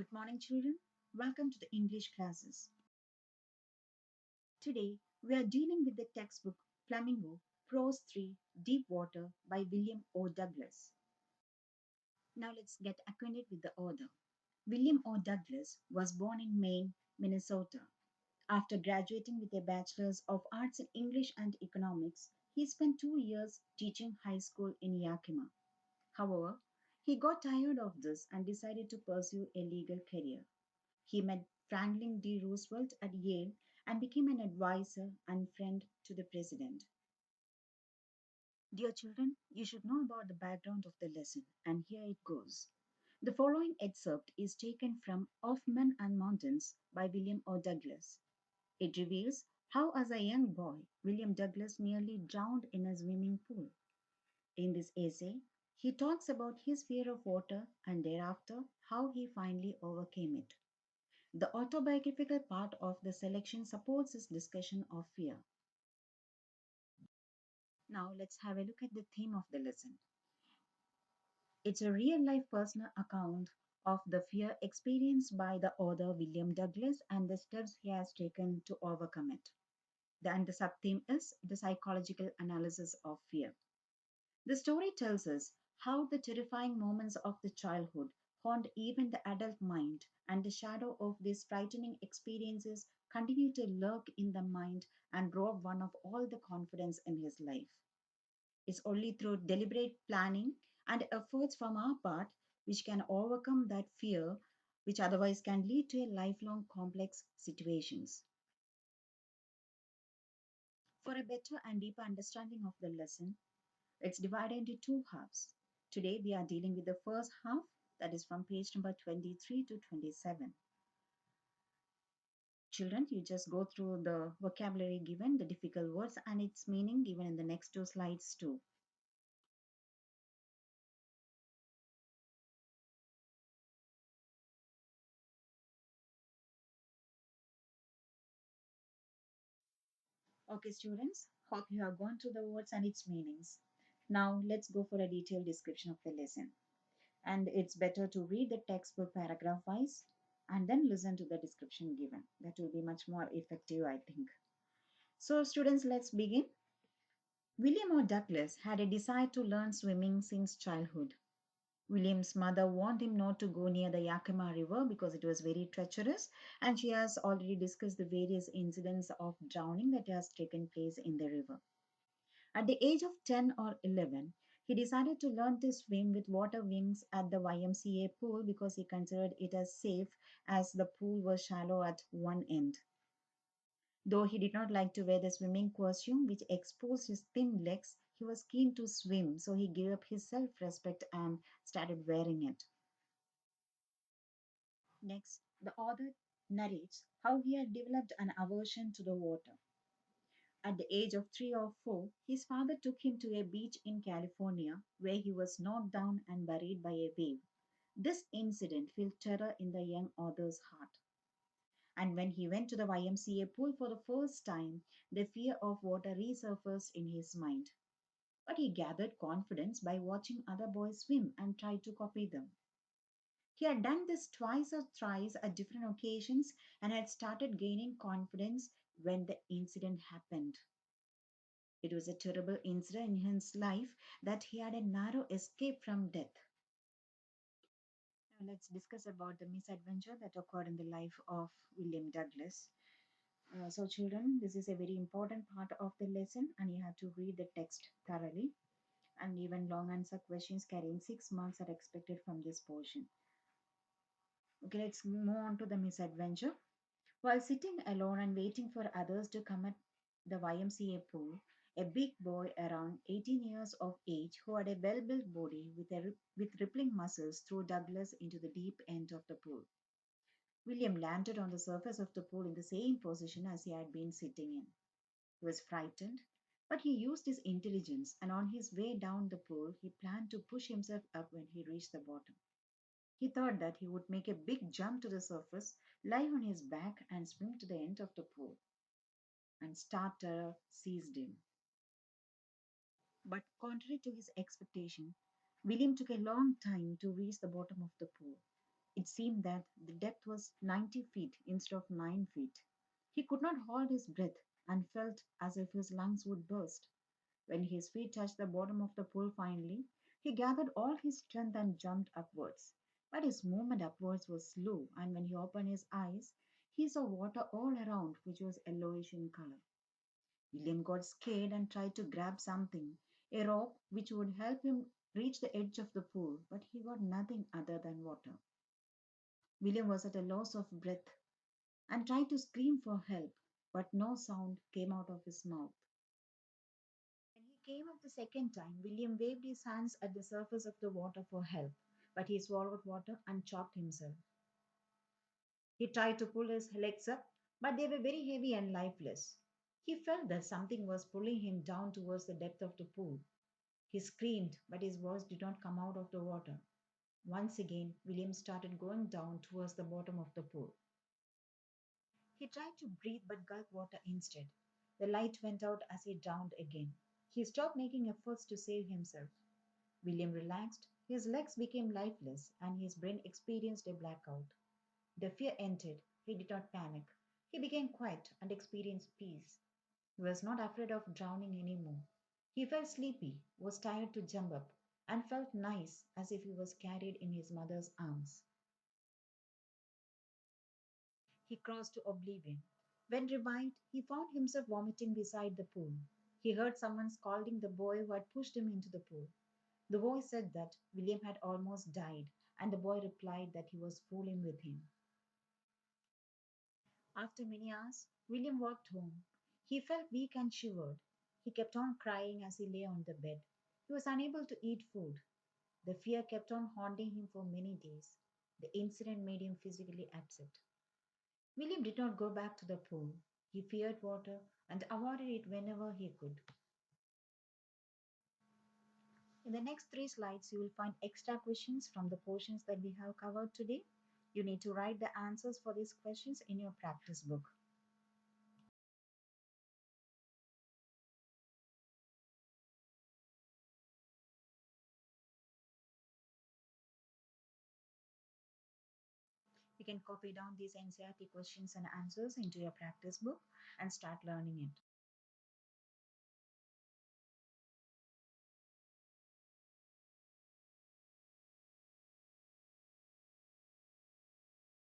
Good morning, children. Welcome to the English classes. Today, we are dealing with the textbook Flamingo, Prose 3, Deep Water by William O. Douglas. Now, let's get acquainted with the author. William O. Douglas was born in Maine, Minnesota. After graduating with a Bachelor's of Arts in English and Economics, he spent 2 years teaching high school in Yakima. However, he got tired of this and decided to pursue a legal career. He met Franklin D. Roosevelt at Yale and became an advisor and friend to the president. Dear children, you should know about the background of the lesson, and here it goes. The following excerpt is taken from Of Men and Mountains by William O. Douglas. It reveals how, as a young boy, William Douglas nearly drowned in a swimming pool. In this essay, he talks about his fear of water and thereafter how he finally overcame it. The autobiographical part of the selection supports this discussion of fear. Now, let's have a look at the theme of the lesson. It's a real life personal account of the fear experienced by the author William Douglas and the steps he has taken to overcome it. And the subtheme is the psychological analysis of fear. The story tells us how the terrifying moments of the childhood haunt even the adult mind, and the shadow of these frightening experiences continue to lurk in the mind and rob one of all the confidence in his life. It's only through deliberate planning and efforts from our part which can overcome that fear, which otherwise can lead to a lifelong complex situations. For a better and deeper understanding of the lesson, it's divided into two halves. Today we are dealing with the first half, that is from page number 23 to 27. Children, you just go through the vocabulary given, the difficult words and its meaning given in the next two slides too. Okay, students, hope you have gone through the words and its meanings. Now let's go for a detailed description of the lesson. And it's better to read the textbook paragraph wise and then listen to the description given. That will be much more effective, I think. So, students, let's begin. William O. Douglas had a desire to learn swimming since childhood. William's mother warned him not to go near the Yakima River because it was very treacherous, and she has already discussed the various incidents of drowning that has taken place in the river. At the age of 10 or 11, he decided to learn to swim with water wings at the YMCA pool because he considered it as safe as the pool was shallow at one end. Though he did not like to wear the swimming costume, which exposed his thin legs, he was keen to swim, so he gave up his self respect and started wearing it. Next, the author narrates how he had developed an aversion to the water. At the age of 3 or 4, his father took him to a beach in California where he was knocked down and buried by a wave. This incident filled terror in the young author's heart. And when he went to the YMCA pool for the first time, the fear of water resurfaced in his mind. But he gathered confidence by watching other boys swim and tried to copy them. He had done this twice or thrice at different occasions and had started gaining confidence when the incident happened. It was a terrible incident in his life that he had a narrow escape from death. Now let's discuss about the misadventure that occurred in the life of William Douglas. So, children, this is a very important part of the lesson, and you have to read the text thoroughly. And even long answer questions carrying 6 marks are expected from this portion. Okay, let's move on to the misadventure. While sitting alone and waiting for others to come at the YMCA pool, a big boy around 18 years of age who had a well built body with rippling muscles threw Douglas into the deep end of the pool. William landed on the surface of the pool in the same position as he had been sitting in. He was frightened, but he used his intelligence, and on his way down the pool, he planned to push himself up when he reached the bottom. He thought that he would make a big jump to the surface, lie on his back, and swim to the end of the pool. And stark terror seized him. But contrary to his expectation, William took a long time to reach the bottom of the pool. It seemed that the depth was 90 feet instead of 9 feet. He could not hold his breath and felt as if his lungs would burst. When his feet touched the bottom of the pool finally, he gathered all his strength and jumped upwards. But his movement upwards was slow, and when he opened his eyes, he saw water all around, which was yellowish in color. William got scared and tried to grab something, a rope which would help him reach the edge of the pool, but he got nothing other than water. William was at a loss of breath and tried to scream for help, but no sound came out of his mouth. When he came up the second time, William waved his hands at the surface of the water for help, but he swallowed water and choked himself. He tried to pull his legs up, but they were very heavy and lifeless. He felt that something was pulling him down towards the depth of the pool. He screamed, but his voice did not come out of the water. Once again, William started going down towards the bottom of the pool. He tried to breathe but gulped water instead. The light went out as he drowned again. He stopped making efforts to save himself. William relaxed, his legs became lifeless, and his brain experienced a blackout. The fear ended. He did not panic. He became quiet and experienced peace. He was not afraid of drowning anymore. He felt sleepy, was tired to jump up, and felt nice as if he was carried in his mother's arms. He crossed to oblivion. When revived, he found himself vomiting beside the pool. He heard someone scolding the boy who had pushed him into the pool. The voice said that William had almost died, and the boy replied that he was fooling with him. After many hours, William walked home. He felt weak and shivered. He kept on crying as he lay on the bed. He was unable to eat food. The fear kept on haunting him for many days. The incident made him physically upset. William did not go back to the pool. He feared water and avoided it whenever he could. In the next three slides, you will find extra questions from the portions that we have covered today. You need to write the answers for these questions in your practice book. You can copy down these NCERT questions and answers into your practice book and start learning it.